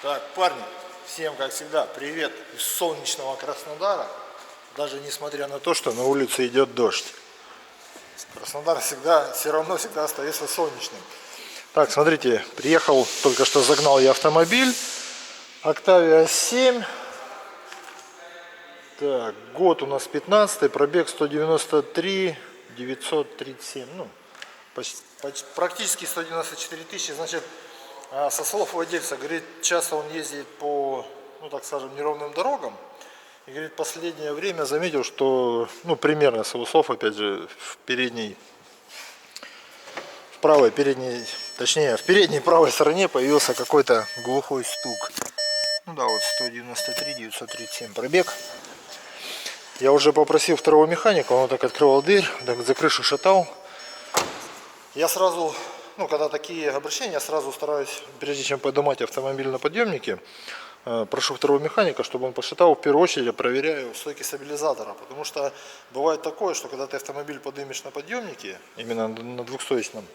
Так, парни, всем, как всегда, привет из солнечного Краснодара. Даже несмотря на то, что на улице идет дождь. Краснодар все равно всегда остается солнечным. Так, смотрите, приехал, только что загнал я автомобиль. Octavia 7. Так, год у нас 15, пробег 193 937. Ну, практически 194 тысячи. Значит, со слов владельца, говорит, часто он ездит по, ну так скажем, неровным дорогам. И говорит, в последнее время заметил, что, ну примерно с его слов, опять же, в передней правой стороне появился какой-то глухой стук. Ну да, вот 193 937 пробег. Я уже попросил второго механика, он так открывал дверь, так за крышу шатал. Я сразу, ну когда такие обращения, я сразу стараюсь, прежде чем поднимать автомобиль на подъемнике, прошу второго механика, чтобы он пошатал. В первую очередь я проверяю стойки стабилизатора, потому что бывает такое, что когда ты автомобиль поднимешь на подъемнике, именно на двухстоечном,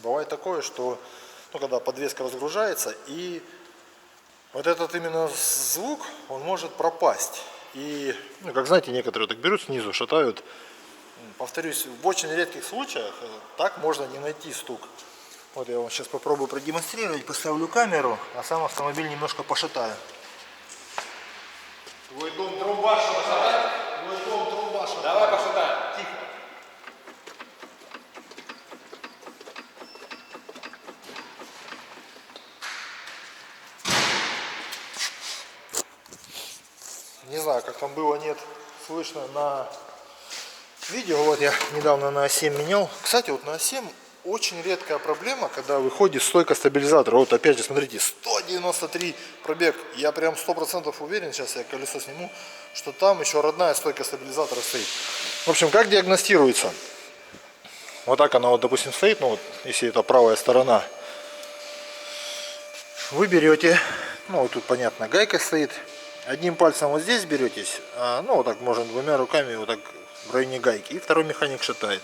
бывает такое, что, ну, когда подвеска разгружается, и вот этот именно звук, он может пропасть. И, ну, как знаете, некоторые так берут снизу, шатают. Повторюсь, в очень редких случаях так можно не найти стук. Вот я вам сейчас попробую продемонстрировать, поставлю камеру, а сам автомобиль немножко пошатаю. Твой дом Трубаша пошатай. Твой дом Трубаша. Давай пошатай. Тихо. Не знаю, как там было, нет, слышно на видео. Вот я недавно на А7 менял. Кстати, вот на А7 очень редкая проблема, когда выходит стойка стабилизатора. Вот опять же, смотрите, 193 пробег. Я прям 100% уверен, сейчас я колесо сниму, что там еще родная стойка стабилизатора стоит. В общем, как диагностируется? Вот так она вот, допустим, стоит, ну вот, если это правая сторона. Вы берете, ну вот тут понятно, гайка стоит. Одним пальцем вот здесь беретесь, ну вот так можно двумя руками вот так в районе гайки. И второй механик шатает.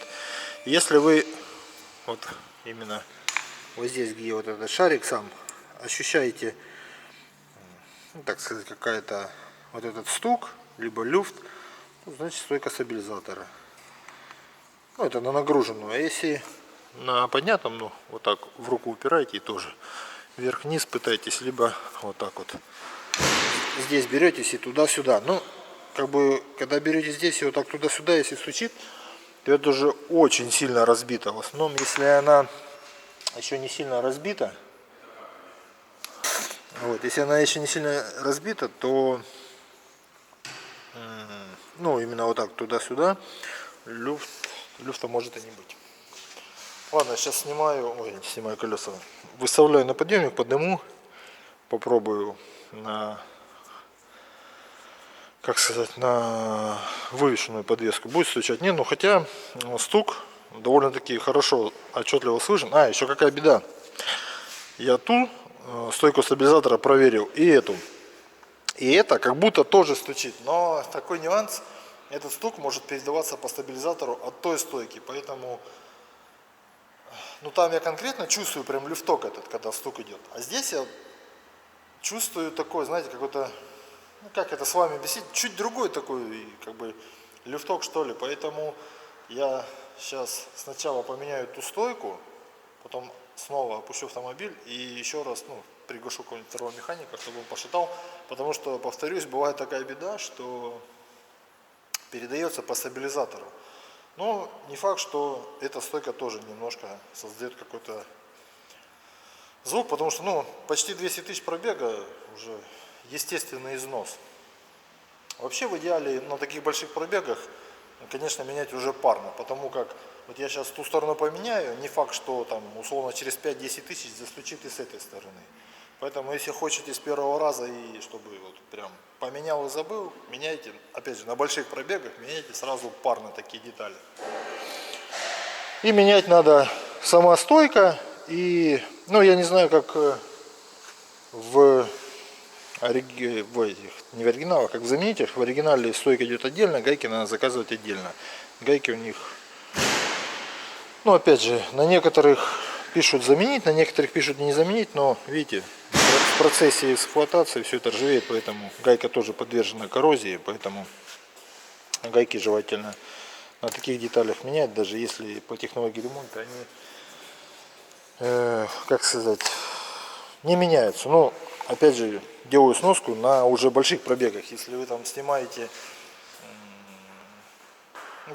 Если вы вот именно вот здесь, где вот этот шарик сам, ощущаете, ну, так сказать, какая-то вот этот стук, либо люфт, ну, значит стойка стабилизатора. Ну это на нагруженную. А если на поднятом, ну вот так в руку упираете и тоже вверх-вниз пытаетесь, либо вот так вот. Здесь беретесь и туда-сюда. Ну, как бы, когда берете здесь и вот так туда-сюда, если стучит, то это уже очень сильно разбито. В основном, если она еще не сильно разбита, вот, если она еще не сильно разбита, то, ну, именно вот так туда-сюда, люфта может и не быть. Ладно, сейчас снимаю колеса. Выставляю на подъемник, подниму, попробую на, как сказать, на вывешенную подвеску. Будет стучать? Нет, ну хотя стук довольно-таки хорошо, отчетливо слышен. А, еще какая беда. Я ту стойку стабилизатора проверил, и эту. И это как будто тоже стучит. Но такой нюанс, этот стук может передаваться по стабилизатору от той стойки. Поэтому, ну там я конкретно чувствую прям люфток этот, когда стук идет. А здесь я чувствую такой, знаете, какой-то, ну как это с вами бесить, чуть другой такой, как бы, люфток, что ли. Поэтому я сейчас сначала поменяю ту стойку, потом снова опущу автомобиль и еще раз, ну, приглашу какого-нибудь второго механика, чтобы он пошатал. Потому что, повторюсь, бывает такая беда, что передается по стабилизатору. Но не факт, что эта стойка тоже немножко создает какой-то звук, потому что, ну, почти 200 тысяч пробега, уже естественный износ. Вообще в идеале на таких больших пробегах, конечно, менять уже парно, потому как вот я сейчас ту сторону поменяю, не факт, что там условно через 5-10 тысяч застучит и с этой стороны. Поэтому если хотите с первого раза и чтобы вот прям поменял и забыл, меняйте, опять же, на больших пробегах меняйте сразу парно такие детали. И менять надо сама стойка. И, ну, я не знаю, как не в оригиналах, как в заменителях. В оригинале стойка идет отдельно, гайки надо заказывать отдельно. Гайки у них, ну, опять же, на некоторых пишут заменить, на некоторых пишут не заменить, но, видите, в процессе эксплуатации все это ржавеет, поэтому гайка тоже подвержена коррозии, поэтому гайки желательно на таких деталях менять, даже если по технологии ремонта они, как сказать, не меняются. Но опять же делаю сноску на уже больших пробегах. Если вы там снимаете,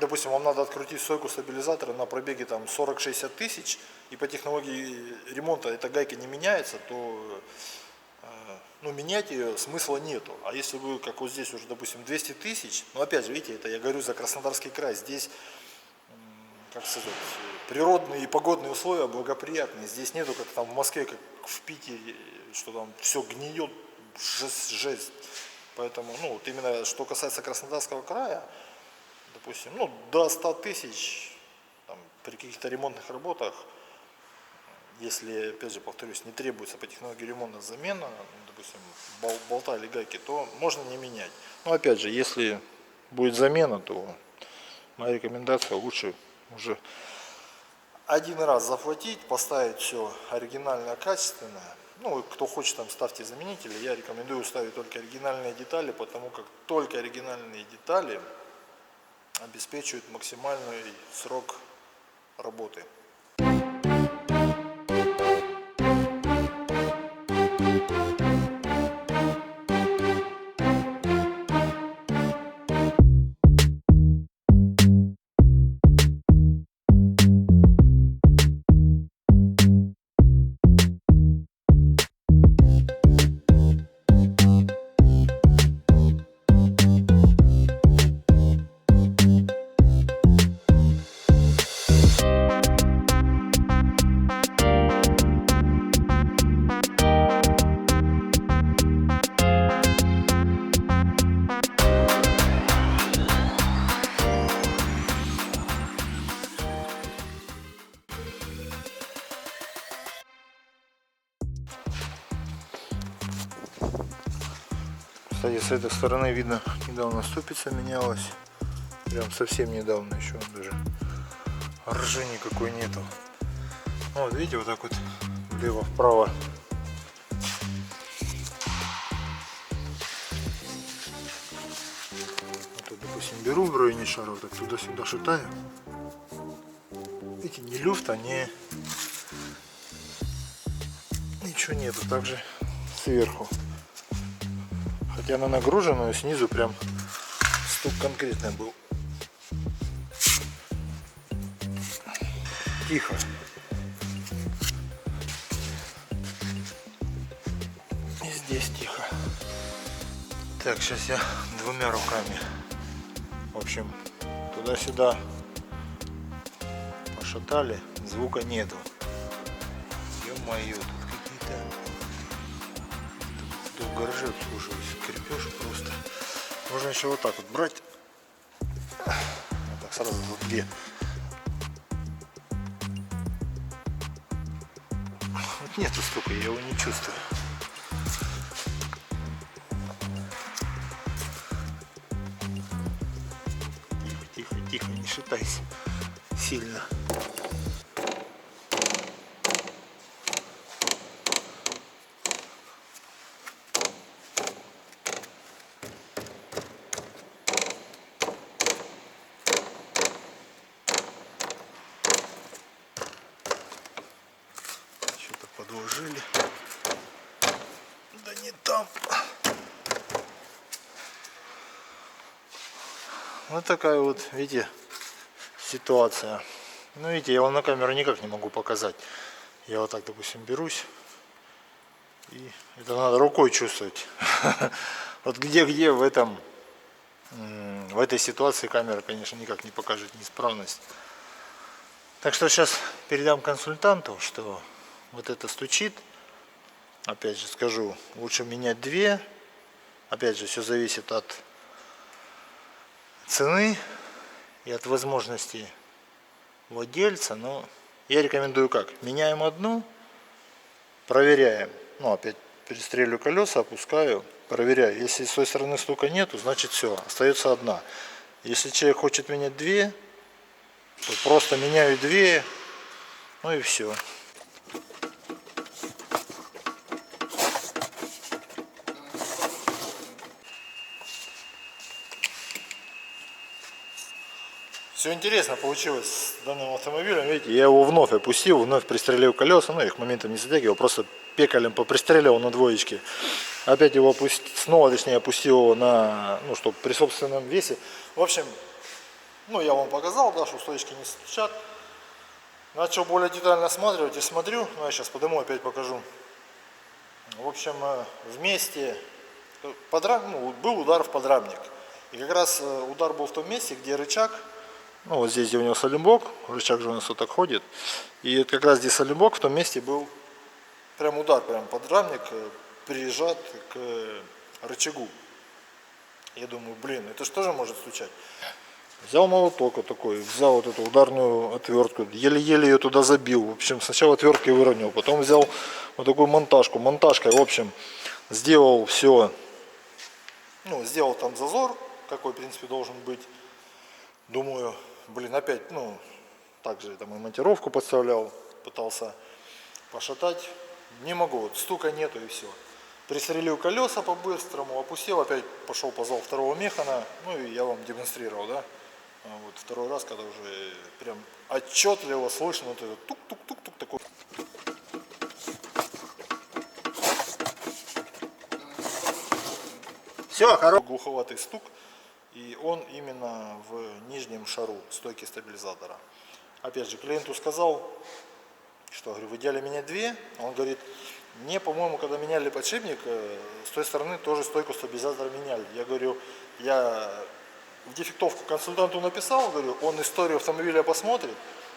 допустим, вам надо открутить стойку стабилизатора на пробеге там 40-60 тысяч, и по технологии ремонта эта гайка не меняется, то ну, менять ее смысла нету. А если вы, как вот здесь уже, допустим, 200 тысяч, ну опять же, видите, это я говорю за Краснодарский край, здесь, как сказать, природные и погодные условия благоприятные. Здесь нету, как там в Москве, как в Питере, что там все гниет, жесть. Поэтому, ну, вот именно, что касается Краснодарского края, допустим, ну, до 100 тысяч там, при каких-то ремонтных работах, если, опять же, повторюсь, не требуется по технологии ремонта замена, допустим, болта или гайки, то можно не менять. Но опять же, если будет замена, то моя рекомендация лучше уже один раз захватить, поставить все оригинальное, качественное. Ну, кто хочет, там ставьте заменители. Я рекомендую ставить только оригинальные детали, потому как только оригинальные детали обеспечивают максимальный срок работы. Кстати, с этой стороны видно, недавно ступица менялась. Прям совсем недавно, еще даже ржи никакой нету. Вот видите, вот так вот влево-вправо. Вот тут, допустим, беру в районе шара, вот так туда-сюда шатаю. Видите, ни люфта, ни ничего нету. Также сверху. Хотя она нагруженная, снизу прям стук конкретный был. Тихо. И здесь тихо. Так, сейчас я двумя руками. В общем, туда-сюда пошатали, звука нету. Ё-моё, тут какие-то долго ржет, слушай, крепеж просто. Можно еще вот так вот брать. Вот так сразу вот две. Вот нету стука, я его не чувствую. Тихо, тихо, тихо, не шатайся сильно. Что-то подложили. Да не там. Вот такая вот, видите, ситуация. Ну, видите, я вам на камеру никак не могу показать. Я вот так, допустим, берусь. И это надо рукой чувствовать. Вот где в этой ситуации камера, конечно, никак не покажет неисправность. Так что сейчас передам консультанту, что вот это стучит. Опять же скажу, лучше менять две. Опять же, все зависит от цены и от возможностей владельца. Но я рекомендую как? Меняем одну, проверяем. Ну, опять перестрелю колеса, опускаю, проверяю. Если с той стороны стука нету, значит все, остается одна. Если человек хочет менять две, то просто меняю две, ну и все. Все интересно получилось с данным автомобилем. Видите, я его вновь опустил, вновь пристрелил колеса, ну их моментом не затягивал, просто пекалем попристреливал на двоечке. Опять его снова, точнее, опустил его на, ну, чтобы при собственном весе. В общем, ну я вам показал, да, что стоечки не стучат. Начал более детально осматривать и смотрю, ну я сейчас подниму, опять покажу. В общем, вместе, ну, был удар в подрамник. И как раз удар был в том месте, где рычаг, ну вот здесь, где у него салимблок, рычаг же у нас вот так ходит. И как раз здесь салимблок, в том месте был прям удар, прям подрамник прижат к рычагу. Я думаю, блин, это что же может стучать? Взял молоток вот такой, взял вот эту ударную отвертку, еле-еле ее туда забил. В общем, сначала отверткой выровнял, потом взял вот такую монтажку, монтажкой, в общем, сделал все, ну, сделал там зазор, какой, в принципе, должен быть. Думаю, блин, опять, ну, также там и монтировку подставлял, пытался пошатать. Не могу, вот стука нету и все. Пристрелил колеса по-быстрому, опустил, опять пошел по залу второго механа, ну и я вам демонстрировал, да. Вот второй раз, когда уже прям отчетливо слышно вот это тук-тук-тук-тук такой. Все, хороший глуховатый стук, и он именно в нижнем шару стойки стабилизатора. Опять же, клиенту сказал, что, говорю, в идеале менять две. Он говорит, мне, по-моему, когда меняли подшипник, с той стороны тоже стойку стабилизатора меняли. Я говорю, я в дефектовку консультанту написал, говорю, он историю автомобиля посмотрит.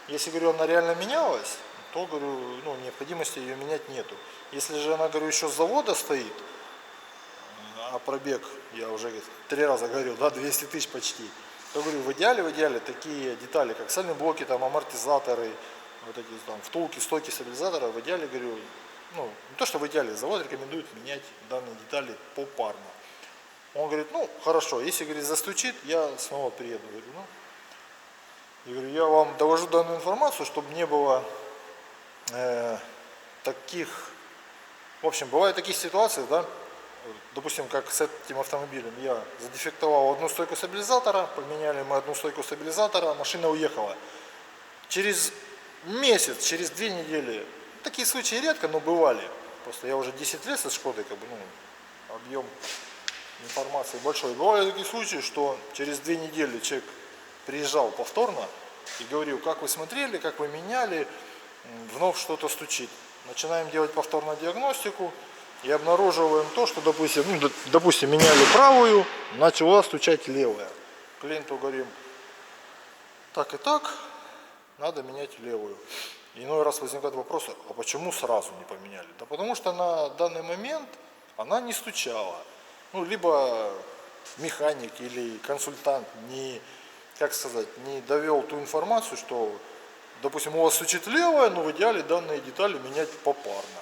Если, говорю, она реально менялась, то, говорю, ну, необходимости ее менять нету. Если же она, говорю, еще с завода стоит, а пробег, я уже 3 раза говорил, да, 200 тысяч почти, то, говорю, в идеале такие детали, как сальные-блоки, там, амортизаторы, вот эти там втулки, стойки стабилизатора, в идеале, говорю, ну, не то, что в идеале, завод рекомендует менять данные детали попарно. Он говорит, ну, хорошо, если, говорит, застучит, я снова приеду. Говорю, ну, я говорю, я вам довожу данную информацию, чтобы не было таких, в общем, бывают такие ситуации, да, допустим, как с этим автомобилем, я задефектовал одну стойку стабилизатора, поменяли мы одну стойку стабилизатора, машина уехала. Через месяц, через 2 недели, такие случаи редко, но бывали. Просто я уже 10 лет со Шкодой, как бы, ну, объем информации большой. Бывали такие случаи, что через 2 недели человек приезжал повторно и говорил, как вы смотрели, как вы меняли, вновь что-то стучит. Начинаем делать повторную диагностику и обнаруживаем то, что, допустим, ну, допустим, меняли правую, начала стучать левая. Клиенту говорим, так и так, надо менять левую. Иной раз возникает вопрос, а почему сразу не поменяли? Да потому что на данный момент она не стучала. Ну, либо механик или консультант не, как сказать, не довел ту информацию, что, допустим, у вас стучит левая, но в идеале данные детали менять попарно.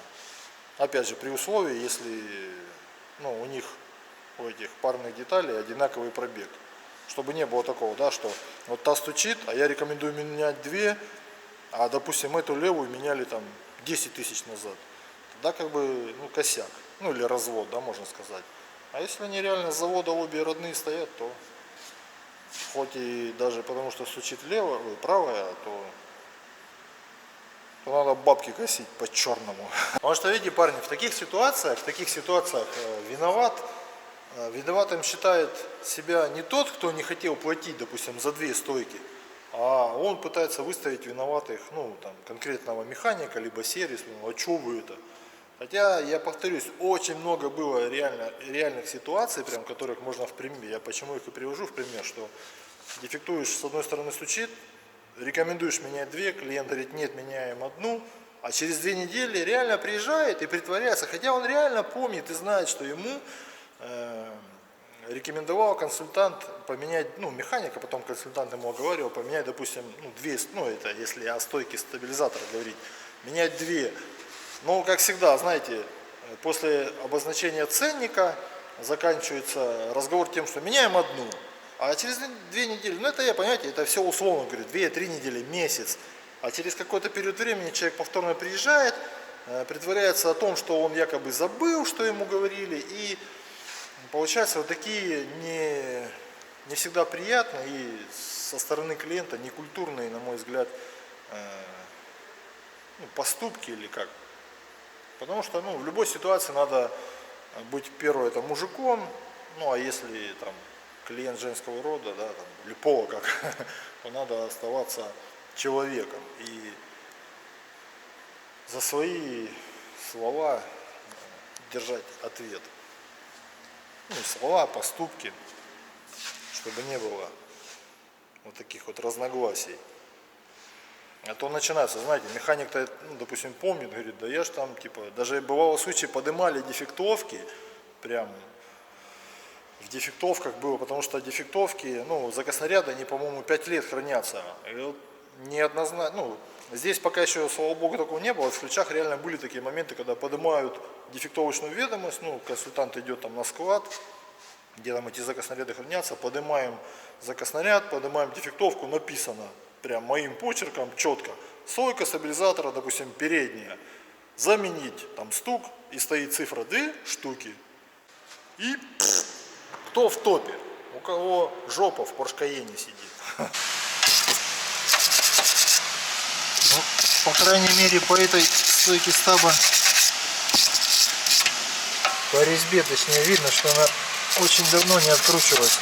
Опять же, при условии, если, ну, у них, у этих парных деталей одинаковый пробег. Чтобы не было такого, да, что вот та стучит, а я рекомендую менять 2, а, допустим, эту левую меняли там 10 тысяч назад. Тогда как бы, ну, косяк, ну, или развод, да, можно сказать. А если они реально с завода обе родные стоят, то хоть и даже потому, что стучит левая, правая, то надо бабки косить по-черному. Потому что, видите, парни, в таких ситуациях виноватым считает себя не тот, кто не хотел платить, допустим, за 2 стойки, а он пытается выставить виноватых, ну, там, конкретного механика, либо сервис, ну, а что вы это? Хотя, я повторюсь, очень много было реальных ситуаций, прям, которых можно в пример, я почему их и привожу в пример, что дефектуешь, с одной стороны стучит, рекомендуешь менять 2, клиент говорит, нет, меняем 1, а через 2 недели реально приезжает и притворяется, хотя он реально помнит и знает, что ему рекомендовал консультант поменять, ну, механика, потом консультант ему оговаривал, поменять, допустим, ну, 2, ну, это если о стойке стабилизатора говорить, менять 2. Но, как всегда, знаете, после обозначения ценника заканчивается разговор тем, что меняем 1. А через 2 недели, ну это я, понимаете, это все условно говорю, 2-3 недели, месяц. А через какой-то период времени человек повторно приезжает, притворяется о том, что он якобы забыл, что ему говорили, и получается вот такие не всегда приятно и со стороны клиента некультурные, на мой взгляд, ну, поступки или как. Потому что в любой ситуации надо быть первое это мужиком, ну а если там клиент женского рода, да, там, или пола как, то надо оставаться человеком и за свои слова держать ответ. Ну, слова, поступки, чтобы не было вот таких вот разногласий. А то начинается, знаете, механик-то, допустим, помнит, говорит, да я ж там, типа, даже бывало случаи, подымали дефектовки, прям в дефектовках было, потому что дефектовки, закоснаряды, они, по-моему, 5 лет хранятся. И вот неоднозначно, здесь пока еще, слава богу, такого не было, в ключах реально были такие моменты, когда поднимают дефектовочную ведомость, консультант идет там на склад, где там эти закоснаряды хранятся, поднимаем закоснаряд, поднимаем дефектовку, написано прям моим почерком четко, сойка стабилизатора, допустим, передняя, заменить там стук, и стоит цифра 2 штуки, и кто в топе, у кого жопа в Porsche Cayenne сидит. Ну, по крайней мере, по этой стойке стаба, по резьбе, точнее, видно, что она очень давно не откручивалась.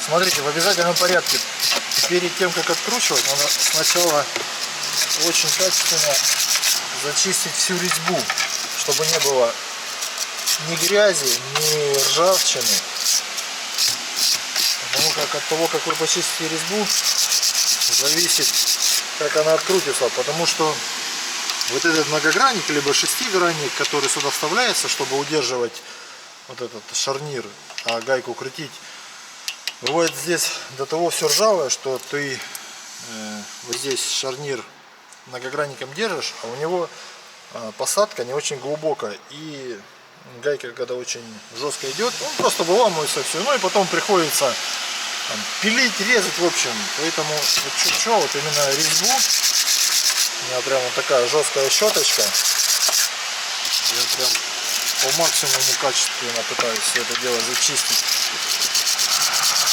Смотрите, в обязательном порядке, перед тем, как откручивать, надо сначала очень качественно зачистить всю резьбу, чтобы не было ни грязи, ни ржавчины. Потому как от того, как вы почистите резьбу, зависит, как она открутится. Потому что вот этот многогранник, либо шестигранник, который сюда вставляется, чтобы удерживать вот этот шарнир, а гайку крутить, бывает здесь до того все ржавое, что ты вот здесь шарнир многогранником держишь, а у него посадка не очень глубокая, и гайка, когда очень жестко идет, он просто выламывается все, и потом приходится там пилить, резать, в общем. Поэтому вот именно резьбу, у меня прям вот такая жесткая щеточка, я прям по максимуму качественно пытаюсь все это дело зачистить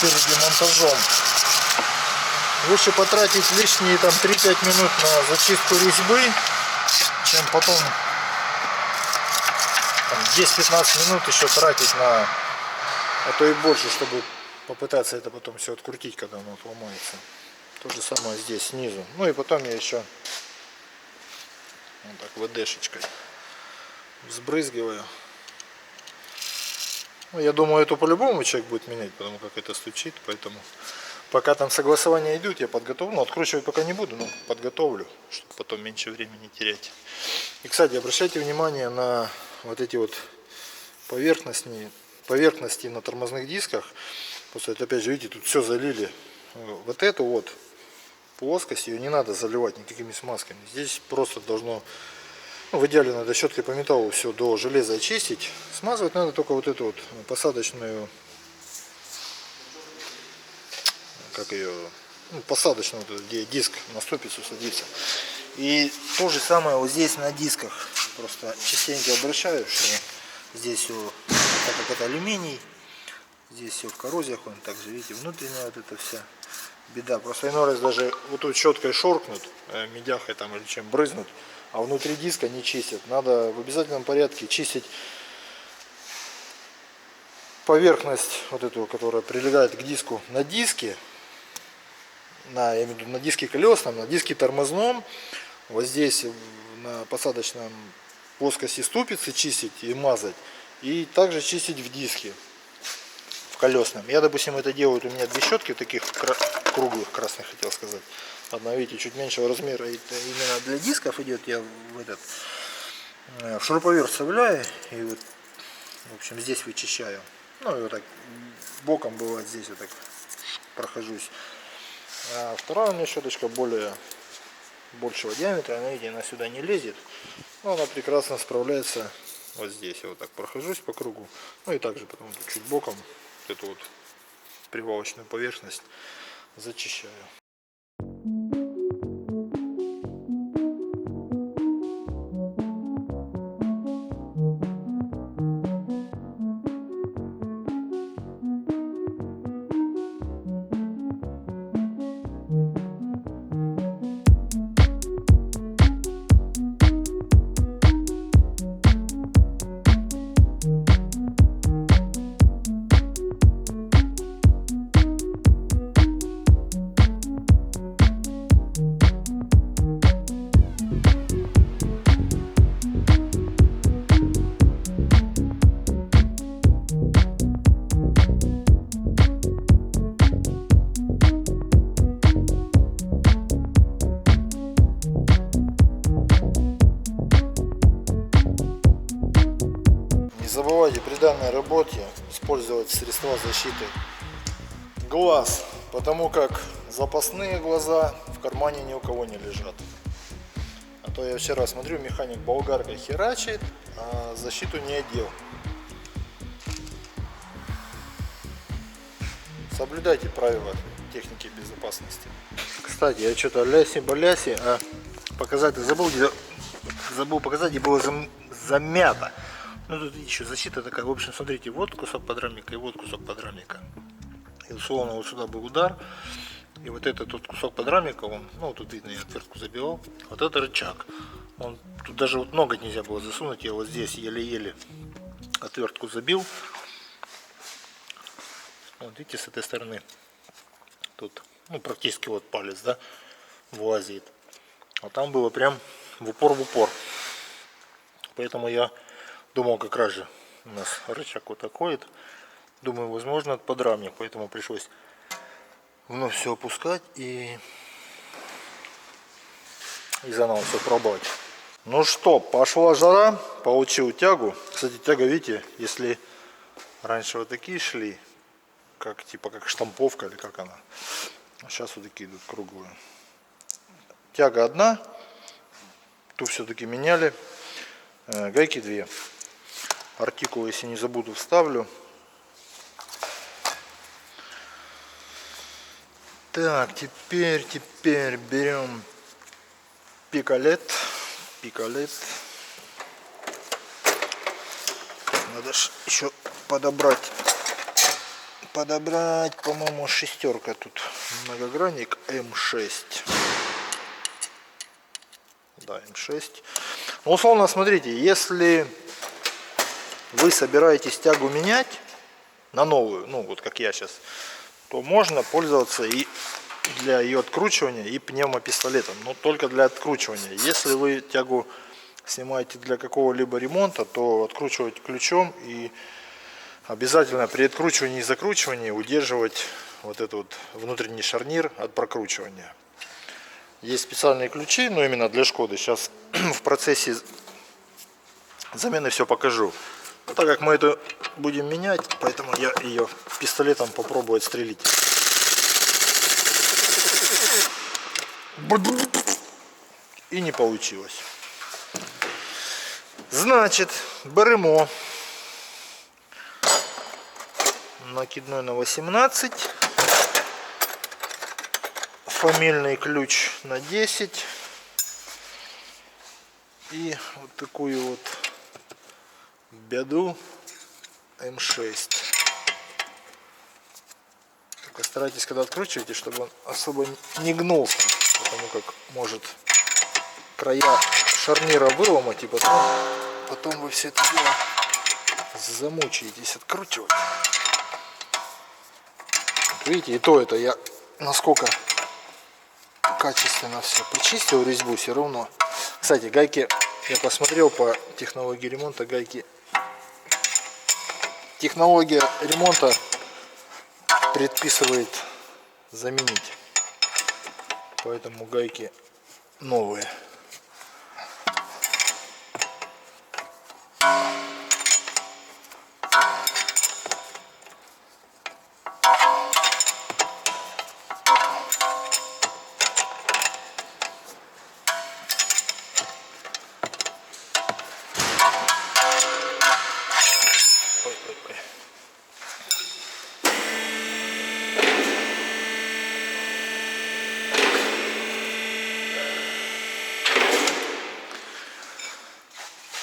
перед демонтажом. Лучше потратить лишние там 3-5 минут на зачистку резьбы, чем потом 10-15 минут еще тратить на, а то и больше, чтобы попытаться это потом все открутить, когда оно отломается. То же самое здесь снизу. Ну и потом я еще вот так ВДшечкой взбрызгиваю. Я думаю, эту по-любому человек будет менять, потому как это стучит, поэтому пока там согласования идут, я подготовлю. Откручивать пока не буду, но подготовлю, чтобы потом меньше времени терять. И, кстати, обращайте внимание на вот эти вот поверхности на тормозных дисках. Просто это, опять же, видите, тут все залили. Вот эту вот плоскость, ее не надо заливать никакими смазками. Здесь просто должно, в идеале надо щеткой по металлу все до железа очистить. Смазывать надо только вот эту вот посадочную, как ее, посадочную, где диск на ступицу садится. И то же самое вот здесь на дисках. Просто частенько обращаю, что здесь все, так как это алюминий, здесь все в коррозиях, он также, видите, внутренняя вот эта вся беда. Просто иной раз даже вот тут щеткой шоркнут, медяхой там или чем брызнут, а внутри диска не чистят. Надо в обязательном порядке чистить поверхность вот эту, которая прилегает к диску на диске, я имею в виду на диске колесном, на диске тормозном, вот здесь на посадочном плоскости ступицы чистить и мазать, и также чистить в диске, в колесном. Я, допустим, это делаю, у меня две щетки таких круглых, красных, хотел сказать. Одна, видите, чуть меньшего размера, это именно для дисков идет, я в шуруповерт вставляю и вот, в общем, здесь вычищаю. Ну и вот так боком бывает здесь вот так прохожусь. А вторая у меня щеточка большего диаметра, она, видите, она сюда не лезет, но она прекрасно справляется вот здесь. Я вот так прохожусь по кругу, ну и также потом чуть боком вот эту вот привалочную поверхность зачищаю. забывайте при данной работе использовать средства защиты глаз, потому как запасные глаза в кармане ни у кого не лежат. А то я вчера смотрю, механик болгаркой херачит, а защиту не одел. Соблюдайте правила техники безопасности. Кстати, я что-то ляси-баляси, а показать забыл показать, где было замято. Ну тут еще защита такая. В общем, смотрите, вот кусок подрамника и вот кусок подрамника. И условно вот сюда был удар. И вот этот тут кусок подрамника, он, ну тут видно, я отвертку забивал. Вот это рычаг. Он, тут даже вот ноготь нельзя было засунуть, я вот здесь еле-еле отвертку забил. Вот видите, с этой стороны тут, ну практически вот палец, да, влазит. А там было прям в упор. Поэтому я думал, как раз же у нас рычаг вот такой. Думаю, возможно, это подрамник, поэтому пришлось вновь все опускать и заново все пробовать. Ну что, пошла жара, получил тягу. Кстати, тяга, видите, если раньше вот такие шли, как типа как штамповка или как она, а сейчас вот такие идут круглые. Тяга одна, тут все-таки меняли, гайки две. Артикул, если не забуду, вставлю. Так, теперь берем пикалет. Надо ж еще подобрать, по-моему, шестерка тут, многогранник М6. Да, М6. Ну, условно, смотрите, если вы собираетесь тягу менять на новую, ну вот как я сейчас, то можно пользоваться и для ее откручивания, и пневмопистолетом, но только для откручивания. Если вы тягу снимаете для какого-либо ремонта, то откручивать ключом, и обязательно при откручивании и закручивании удерживать вот этот вот внутренний шарнир от прокручивания. Есть специальные ключи, но именно для Шкоды. Сейчас в процессе замены все покажу. Но так как мы это будем менять, поэтому я ее пистолетом попробую отстрелить. И не получилось. Значит, беремо накидной на 18, фамильный ключ на 10 и вот такую вот беду М6. Только старайтесь, когда откручиваете, чтобы он особо не гнулся, потому как может края шарнира выломать, и потом вы все это дело замучаетесь откручивать. Вот видите, и то это я насколько качественно все почистил резьбу, все равно. Кстати, гайки, я посмотрел по технологии ремонта, гайки. Технология ремонта предписывает заменить, поэтому гайки новые.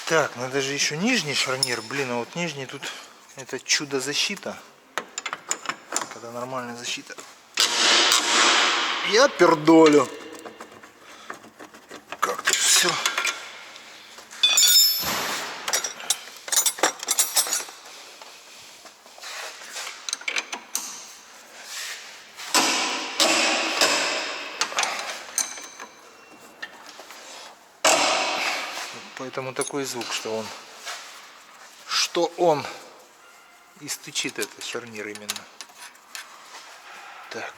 Так, надо же еще нижний шарнир. Блин, а вот нижний тут это чудо-защита. Когда нормальная защита. Я пердолю. Как тут все. Поэтому такой звук, что он и стучит, этот шарнир именно. Так.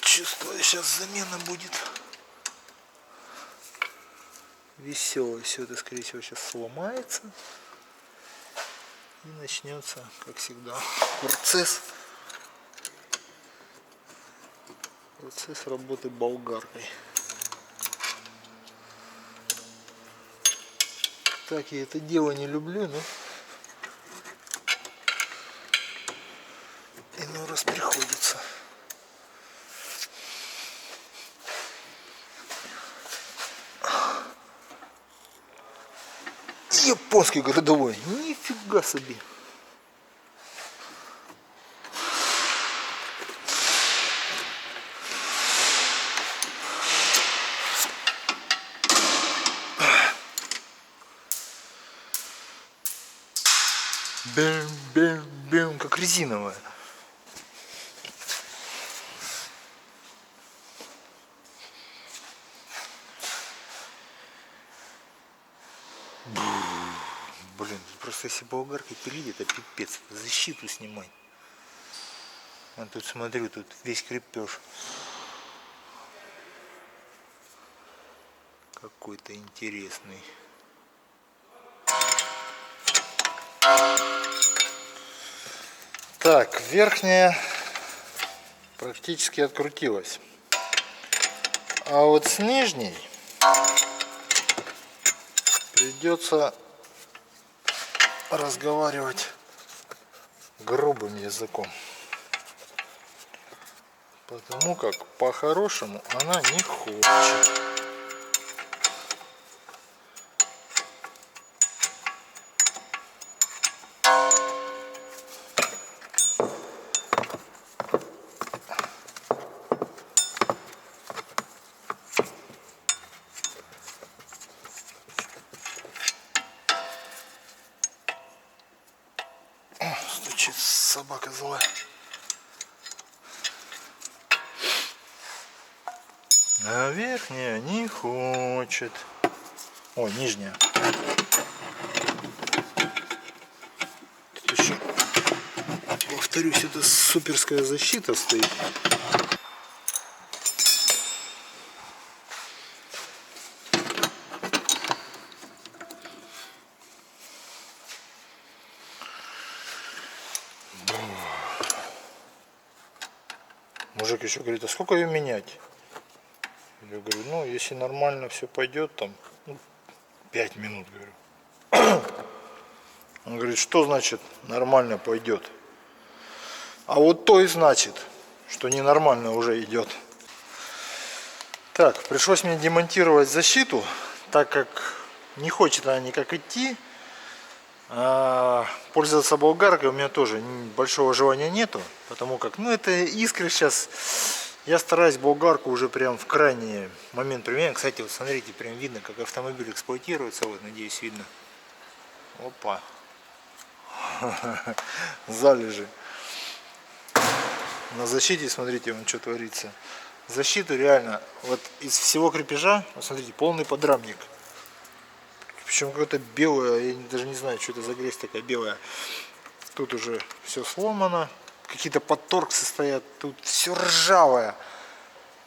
Чувствую, сейчас замена будет. веселый. Все это, скорее всего, сейчас сломается. И начнется, как всегда, процесс работы болгаркой. Так, я это дело не люблю, но иной раз приходится. Японский городовой, нифига себе. Бэм, как резиновая. Блин, просто если болгаркой пилить, это пипец. Защиту снимай. А тут смотрю, тут весь крепеж. Какой-то интересный. Так, верхняя практически открутилась. А вот с нижней придется разговаривать грубым языком. Потому как по-хорошему она не хочет. Стучит собака злая. А верхняя не хочет. Ой, нижняя. Тут еще, повторюсь, это суперская защита стоит. Мужик еще говорит, а сколько ее менять? Я говорю, ну если нормально все пойдет, там 5 минут, говорю. Он говорит, что значит нормально пойдет? А вот то и значит, что ненормально уже идет. Так, пришлось мне демонтировать защиту, так как не хочет она никак идти. А пользоваться болгаркой у меня тоже большого желания нету, потому как, ну это искры сейчас. Я стараюсь болгарку уже прям в крайний момент применять. Кстати, вот смотрите, прям видно, как автомобиль эксплуатируется. Вот, надеюсь, видно. Опа. Залежи. На защите, смотрите, вон что творится. Защиту реально, вот из всего крепежа, вот смотрите, полный подрамник. Причем какое-то белое, я даже не знаю, что это за грязь такая белая. Тут уже все сломано. Какие-то подторксы стоят, тут все ржавое.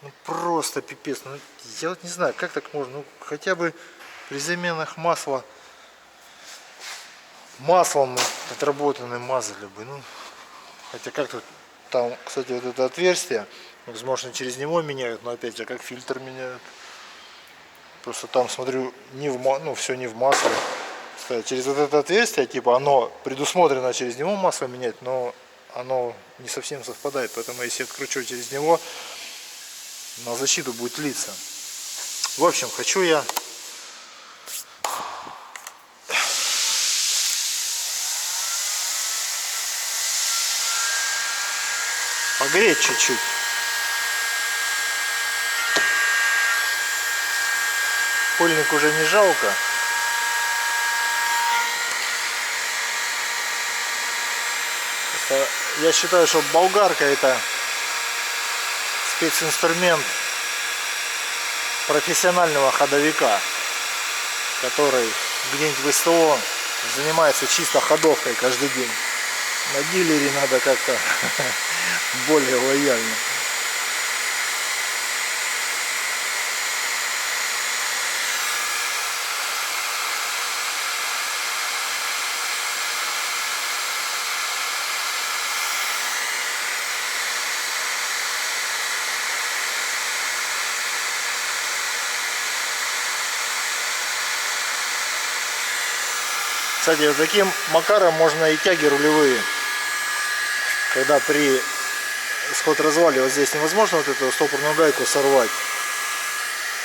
Ну просто пипец. Ну, я вот не знаю, как так можно. Ну хотя бы при заменах масла маслом отработанным мазали бы. Ну, хотя как тут, там, кстати, вот это отверстие, возможно, через него меняют, но опять же, как фильтр меняют. Просто там, смотрю, не в, ну, все не в масле. Кстати, через вот это отверстие, типа, оно предусмотрено через него масло менять, но оно не совсем совпадает. Поэтому, если откручу через него, на защиту будет литься. В общем, хочу я погреть чуть-чуть. Пыльник уже не жалко. Я считаю, что болгарка это специнструмент профессионального ходовика, который где-нибудь в СТО занимается чисто ходовкой каждый день. На дилере надо как-то более лояльно. Кстати, вот таким макаром можно и тяги рулевые. Когда при сход-развале вот здесь невозможно вот эту стопорную гайку сорвать.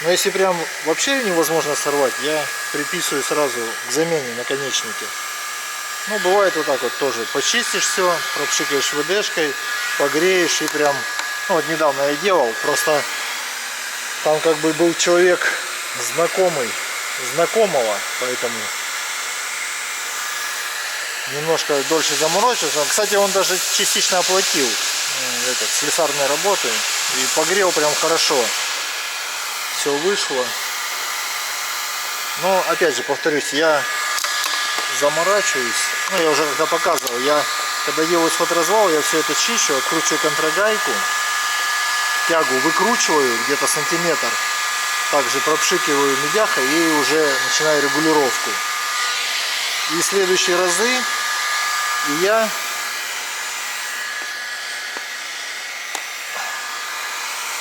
Но если прям вообще невозможно сорвать, я приписываю сразу к замене наконечники. Ну, бывает вот так вот тоже. Почистишь все, пропшикаешь ВДшкой, погреешь и прям... Ну, вот недавно я делал, просто там как бы был человек знакомый, знакомого, поэтому немножко дольше заморочился. Кстати, он даже частично оплатил слесарные работы и погрел прям хорошо. Все вышло. Но опять же повторюсь, я заморачиваюсь. Ну, я уже когда показывал, я когда делаю сход-развал, я все это чищу, откручиваю контрагайку, тягу выкручиваю где-то сантиметр, также пропшикиваю медяхой и уже начинаю регулировку. И следующие разы я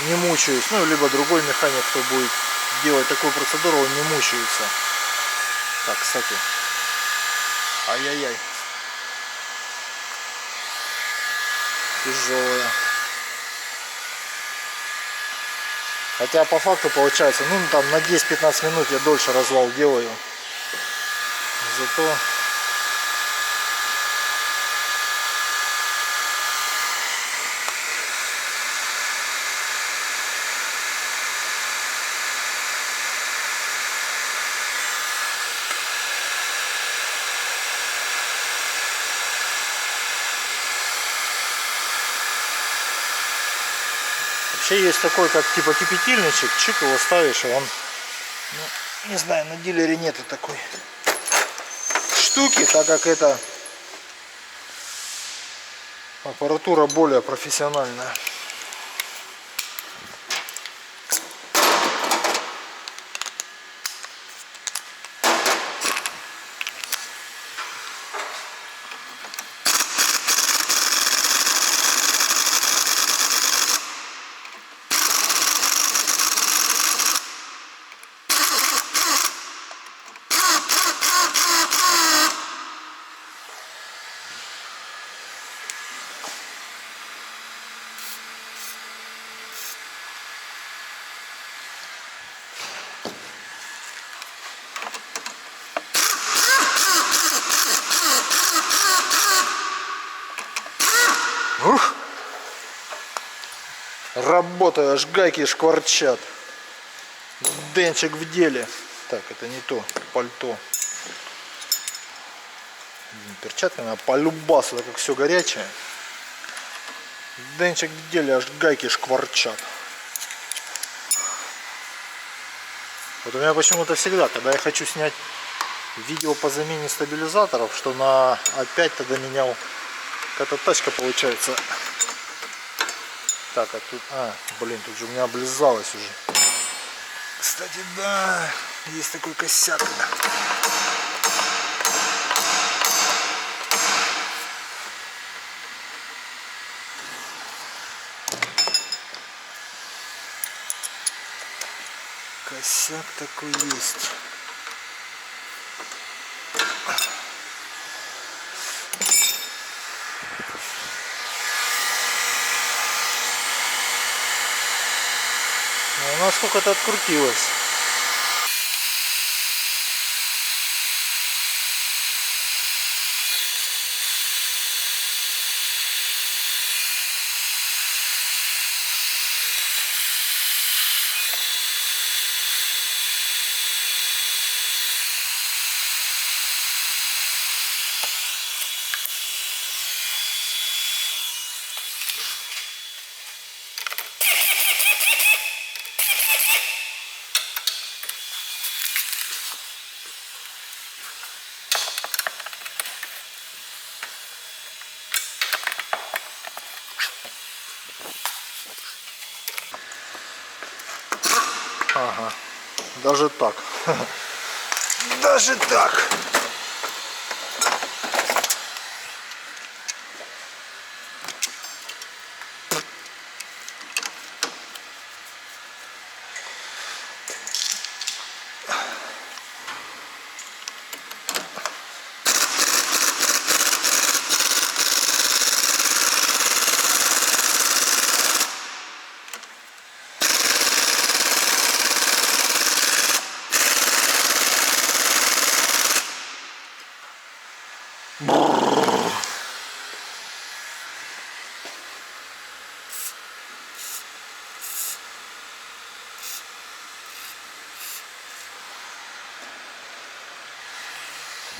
не мучаюсь, ну либо другой механик, кто будет делать такую процедуру, он не мучается. Так, кстати, ай-яй-яй, тяжелая. Хотя по факту получается, ну там на 10-15 минут я дольше развал делаю. Зато вообще есть такой, как типа кипятильничек, чик его ставишь, и он, ну, не знаю, на дилере нету такой штуки, так как это аппаратура более профессиональная. Ух! Работаю, аж гайки шкварчат. Денчик в деле. Так, это не то, пальто. Перчатками, а по любасу, так как все горячее. Денчик в деле, аж гайки шкварчат. Вот у меня почему-то всегда, когда я хочу снять видео по замене стабилизаторов, что на А5 тогда менял, эта тачка получается. Так, а тут, блин, тут же у меня облизалось уже. Кстати, да, есть такой косяк. Косяк такой есть. Ну, у нас сколько-то открутилось. Ага, даже так. Даже так.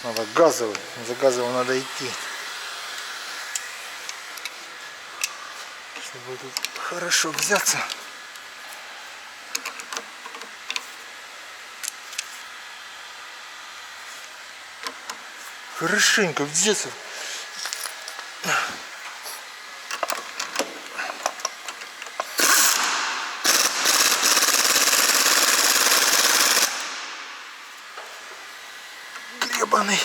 Надо газовый. За газовым надо идти. Чтобы тут хорошо взяться. Хорошенько взяться. Гребаный.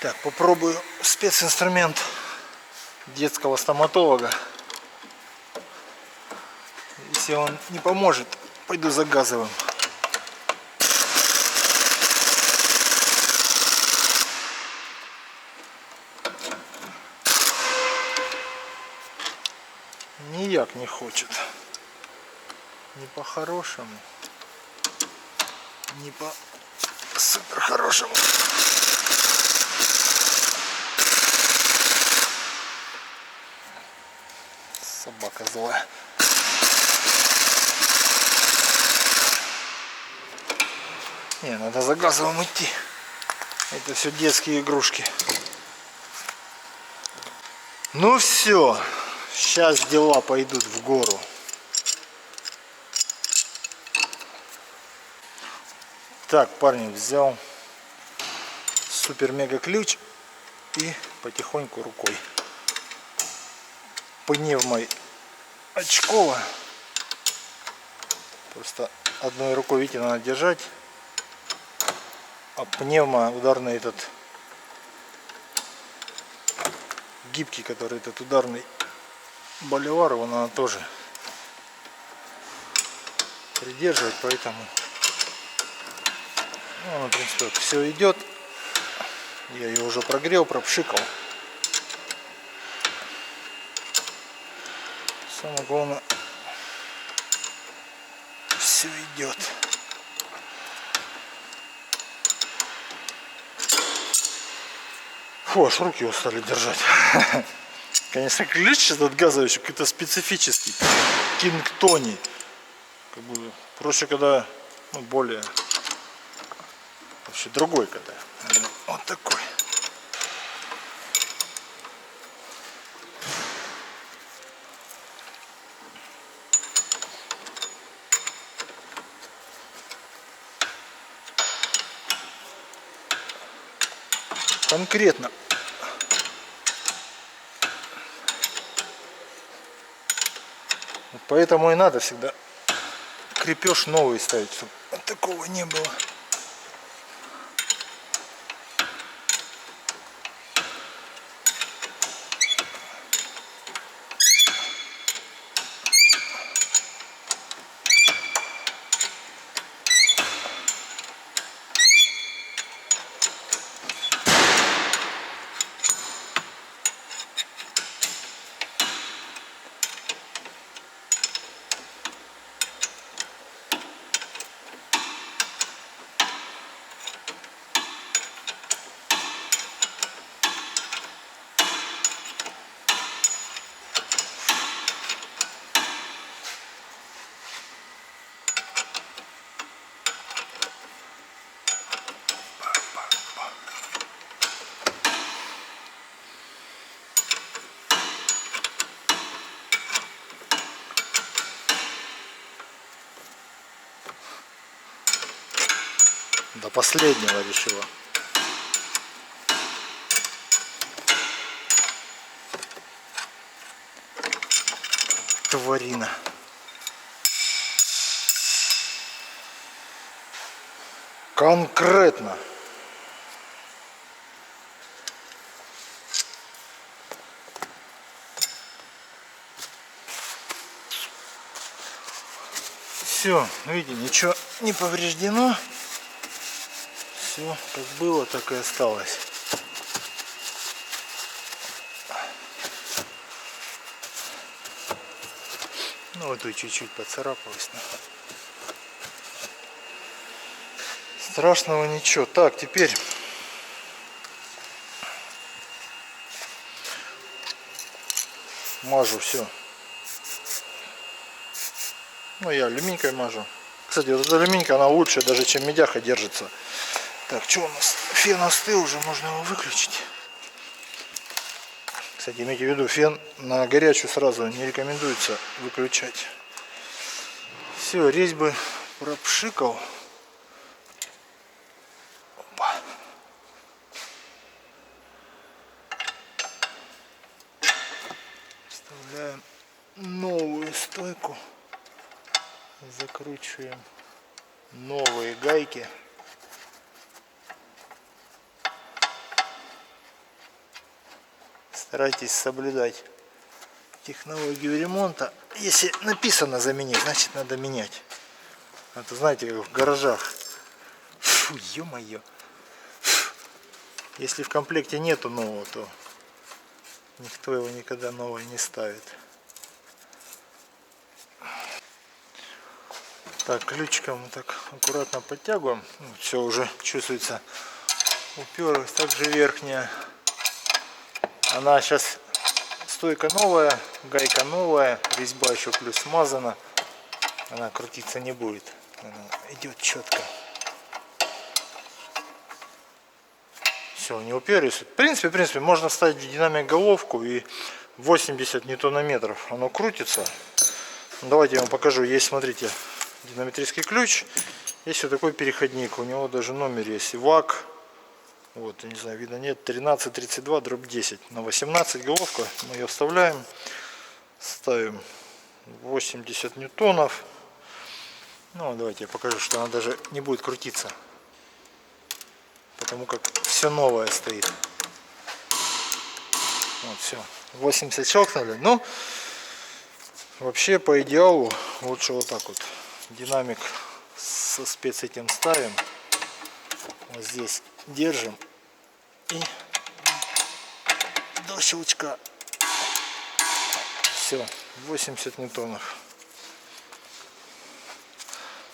Так, попробую специнструмент детского стоматолога. Если он не поможет, пойду за газовым. Нияк не хочет. Не по-хорошему, не по супер хорошему. Собака злая. Не, надо за газовым идти. Это все детские игрушки. Ну все. Сейчас дела пойдут в гору. Так, парни, взял супер-мега ключ и потихоньку рукой. Пневмой очкова. Просто одной рукой, видите, надо держать. А пневмо ударный этот гибкий, который этот ударный боливар, его надо тоже придерживать, поэтому ну, в принципе, все идет. Я ее уже прогрел, пропшикал. Самое главное, все идет. Фу, аж руки устали держать. Конечно, ключ этот газовый какой-то специфический. Кингтони. Как бы проще, когда ну, более вообще другой, когда вот такой. Конкретно. Поэтому и надо всегда крепеж новый ставить, чтобы такого не было. До последнего решила. Тварина. Конкретно. Все, видите, ничего не повреждено. Все как было, так и осталось. Ну вот тут чуть-чуть поцарапалось. Страшного ничего. Так, теперь мажу все. Ну, я алюминькой мажу. Кстати, вот эта алюминька, она лучше даже, чем медяха держится. Так, что у нас? Фен остыл, уже можно его выключить. Кстати, имейте в виду, фен на горячую сразу не рекомендуется выключать. Все, резьбы пропшикал. Опа. Вставляем новую стойку. Закручиваем новые гайки. Старайтесь соблюдать технологию ремонта. Если написано заменить, значит надо менять. А то знаете, как в гаражах. Фу, ё-моё. Если в комплекте нету нового, то никто его никогда новый не ставит. Так, ключиком мы так аккуратно подтягиваем. Все уже чувствуется, уперлась. Также верхняя. Она сейчас, стойка новая, гайка новая, резьба еще плюс смазана. Она крутиться не будет. Она идет четко. Все, не уперлись. В принципе, можно вставить в динамик головку и 80 ньютонометров оно крутится. Давайте я вам покажу. Есть, смотрите, динамометрический ключ. Есть вот такой переходник. У него даже номер есть. ВАК. Вот, не знаю, видно нет. 1332/10. На 18 головка. Мы ее вставляем. Ставим 80 ньютонов. Ну, давайте я покажу, что она даже не будет крутиться. Потому как все новое стоит. Вот, все. 80 щелкнули. Ну, вообще, по идеалу, лучше вот так вот. Динамик со спец этим ставим. Вот здесь держим. И до щелчка. Все. 80 ньютонов.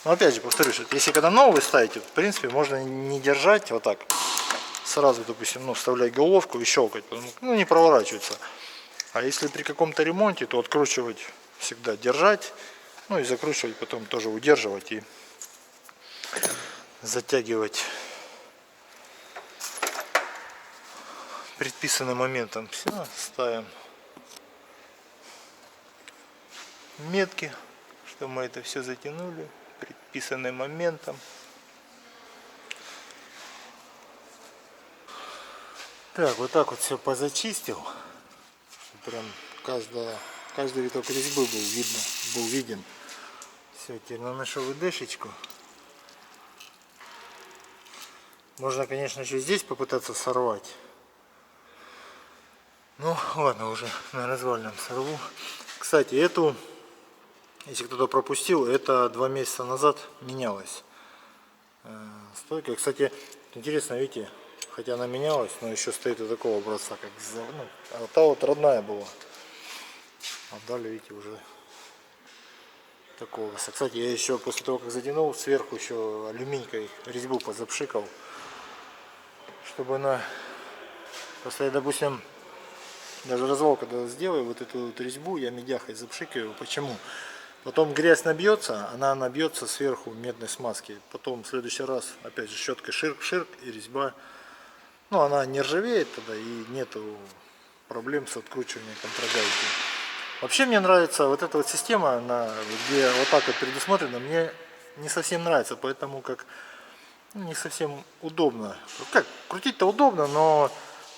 Но опять же, повторюсь, если когда новый ставите, в принципе, можно не держать вот так. Сразу, допустим, вставлять головку и щелкать, потому что не проворачивается. А если при каком-то ремонте, то откручивать всегда держать, ну и закручивать, потом тоже удерживать и затягивать предписанным моментом. Все, ставим метки, что мы это все затянули предписанным моментом. Так, вот так вот все позачистил. Прям каждый виток резьбы был виден. Все, теперь наношу ВДшечку. Можно, конечно, еще здесь попытаться сорвать. Ну, ладно, уже на развальном сорву. Кстати, эту, если кто-то пропустил, это 2 месяца назад менялась стойка. Кстати, интересно, видите, хотя она менялась, но еще стоит вот такого образца, как а та вот родная была. А далее, видите, уже такого образца. Кстати, я еще после того, как затянул, сверху еще алюминькой резьбу позапшикал, чтобы она, просто я, допустим, даже развал, когда сделаю вот эту вот резьбу, я медяхой запшикиваю. Почему? Потом грязь набьется, она набьется сверху медной смазки. Потом в следующий раз, опять же, щеткой ширк-ширк, и резьба, ну, она не ржавеет тогда, и нету проблем с откручиванием контрагайки. Вообще мне нравится вот эта вот система, где вот так вот предусмотрено, мне не совсем нравится, поэтому как не совсем удобно. Как, крутить-то удобно, но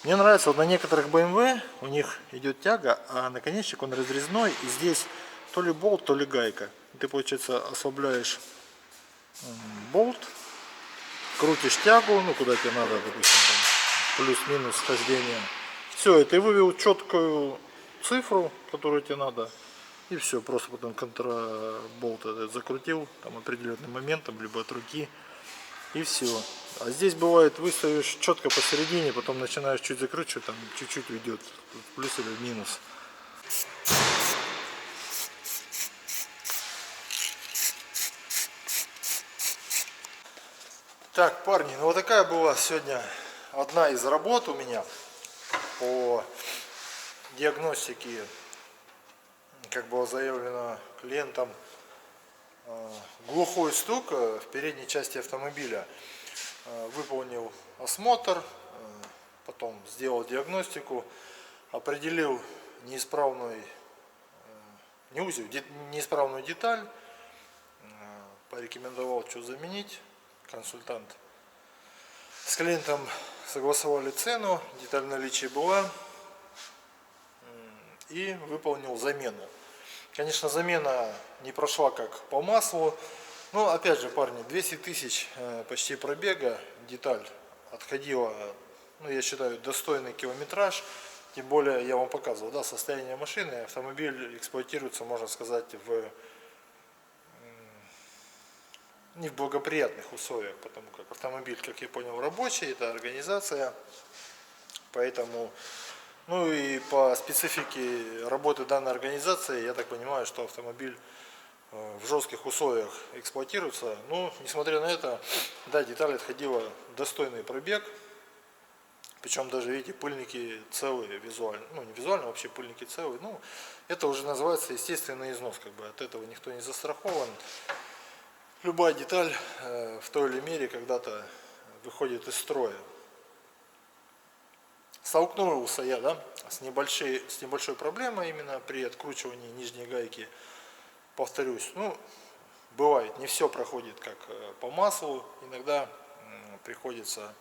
мне нравится вот на некоторых BMW у них идет тяга, а наконечник он разрезной, и здесь то ли болт, то ли гайка. Ты, получается, ослабляешь болт, крутишь тягу, ну куда тебе надо, допустим, там, плюс-минус схождение. Все, и ты вывел четкую цифру, которую тебе надо, и все, просто потом контраболт этот закрутил там определенным моментом, либо от руки, и все. А здесь бывает, выставишь четко посередине, потом начинаешь чуть закручивать, там чуть-чуть уйдет в плюс или в минус. Так, парни, ну вот такая была сегодня одна из работ у меня по диагностике, как было заявлено клиентам, глухой стук в передней части автомобиля. Выполнил осмотр, потом сделал диагностику, определил неисправную деталь, порекомендовал, что заменить. Консультант с клиентом согласовали цену, деталь в наличии была, и выполнил замену. Конечно, замена не прошла как по маслу, но опять же, парни, 200 тысяч почти пробега, деталь отходила, ну, я считаю, достойный километраж. Тем более, я вам показывал, да, состояние машины. Автомобиль эксплуатируется, можно сказать, не в благоприятных условиях, потому как автомобиль, как я понял, рабочий, это организация. Поэтому, ну и по специфике работы данной организации, я так понимаю, что автомобиль в жестких условиях эксплуатируется. Но, несмотря на это, да, деталь отходила достойный пробег. Причем даже, видите, пыльники целые визуально. Ну, не визуально, вообще пыльники целые. Ну, это уже называется естественный износ. Как бы от этого никто не застрахован. Любая деталь в той или иной мере когда-то выходит из строя. Столкнулся я, да, с небольшой проблемой именно при откручивании нижней гайки. Повторюсь, ну, бывает, не все проходит как по маслу. Иногда приходится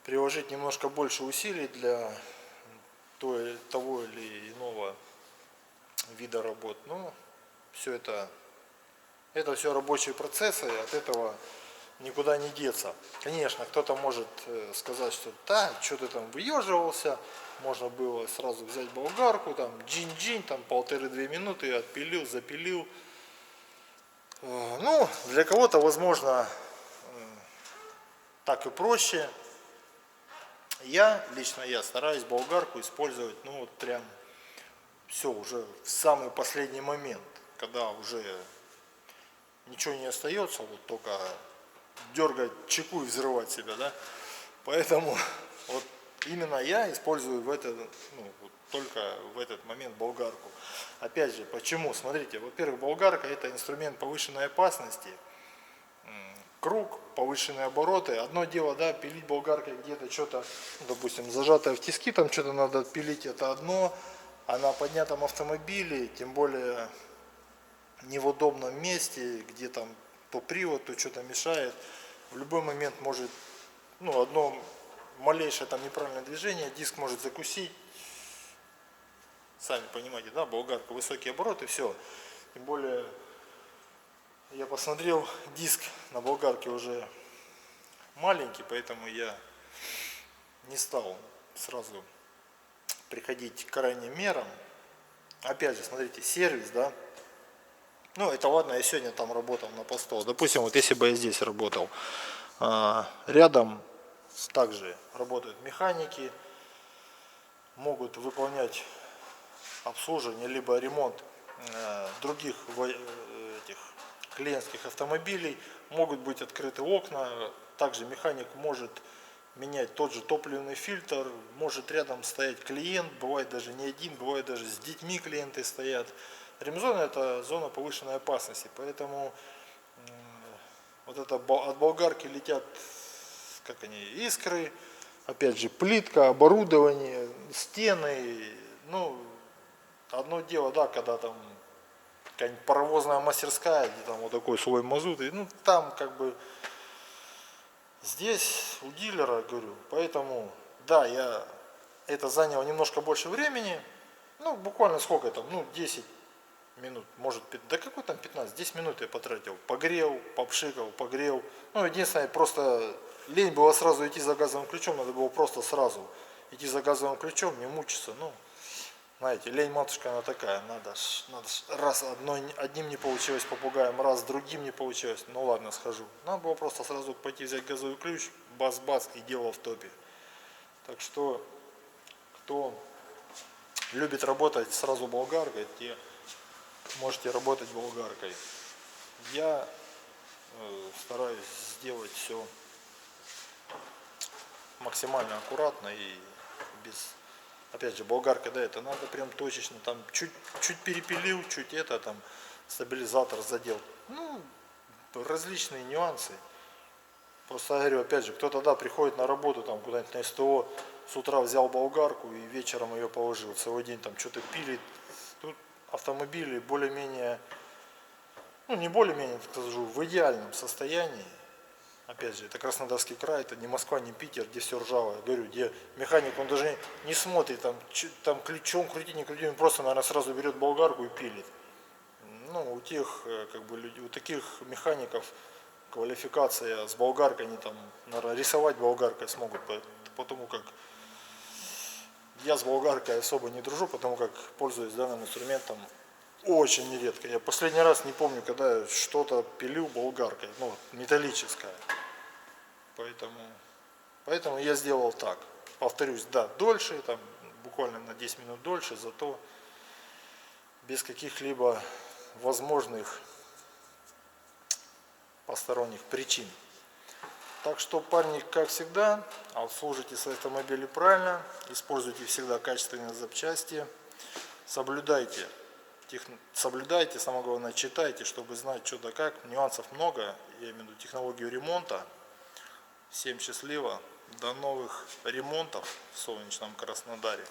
приложить немножко больше усилий для того или иного вида работ. Но все это все рабочие процессы, от этого никуда не деться. Конечно, кто-то может сказать, что да, что ты там выеживался, можно было сразу взять болгарку, там джин-джин, там 1,5-2 минуты, отпилил, запилил. Ну, для кого-то, возможно, так и проще. Лично я стараюсь болгарку использовать, ну вот прям все уже в самый последний момент, когда уже ничего не остается, вот только дергать чеку и взрывать себя, да. Поэтому вот именно я использую только в этот момент болгарку. Опять же, почему? Смотрите, во-первых, болгарка это инструмент повышенной опасности. Круг, повышенные обороты. Одно дело, да, пилить болгаркой где-то что-то, допустим, зажатое в тиски, там что-то надо отпилить, это одно. А на поднятом автомобиле, тем более не в удобном месте, где там то привод, то что-то мешает, в любой момент может, ну, одно малейшее там неправильное движение, диск может закусить. Сами понимаете, да, болгарка, высокие обороты, все. Тем более, я посмотрел, диск на болгарке уже маленький, поэтому я не стал сразу приходить к крайним мерам. Опять же, смотрите, сервис, да. Ну, это ладно, я сегодня там работал на посту. Допустим, вот если бы я здесь работал, рядом также работают механики, могут выполнять обслуживание либо ремонт других этих клиентских автомобилей, могут быть открыты окна, также механик может менять тот же топливный фильтр, может рядом стоять клиент, бывает даже не один, бывает даже с детьми клиенты стоят. Ремзона это зона повышенной опасности, поэтому вот это от болгарки летят, как они, искры, опять же плитка, оборудование, стены. Ну, одно дело, да, когда там какая-нибудь паровозная мастерская, где там вот такой слой мазута, ну там как бы здесь у дилера, говорю, поэтому да, это заняло немножко больше времени, ну буквально сколько там, ну 10 минут, может, да какой там 15, 10 минут я потратил, погрел, попшикал, погрел, ну единственное, просто лень было сразу идти за газовым ключом, надо было просто сразу идти за газовым ключом, не мучиться, ну, знаете, лень матушка она такая, надо раз одним не получилось попугаем, раз другим не получилось, ну ладно, схожу. Надо было просто сразу пойти взять газовый ключ, бац-бац и дело в топе. Так что, кто любит работать сразу болгаркой, те можете работать болгаркой. Я стараюсь сделать все максимально аккуратно и без, опять же, болгарка, да, это надо прям точечно, там чуть перепилил, чуть это, там стабилизатор задел, ну, различные нюансы. Просто я говорю, опять же, кто-то, да, приходит на работу, там, куда-нибудь на СТО, с утра взял болгарку и вечером ее положил, целый день там что-то пилит. Тут автомобили более-менее, ну, не более-менее, так скажу, в идеальном состоянии. Опять же, это Краснодарский край, это не Москва, не Питер, где все ржавое. Говорю, где механик, он даже не смотрит, там ключом крутить, не крутить, он просто, наверное, сразу берет болгарку и пилит. Ну, у тех, как бы, людей, у таких механиков квалификация с болгаркой, они там, наверное, рисовать болгаркой смогут, потому как я с болгаркой особо не дружу, потому как пользуюсь данным инструментом очень редко. Я последний раз не помню, когда я что-то пилил болгаркой, ну, металлическое. Поэтому я сделал так. Повторюсь, да, дольше, там, буквально на 10 минут дольше, зато без каких-либо возможных посторонних причин. Так что, парни, как всегда, обслуживайте свои автомобили правильно, используйте всегда качественные запчасти, соблюдайте, самое главное, читайте, чтобы знать, что да как, нюансов много, я имею в виду технологию ремонта. Всем счастливо, до новых ремонтов в солнечном Краснодаре.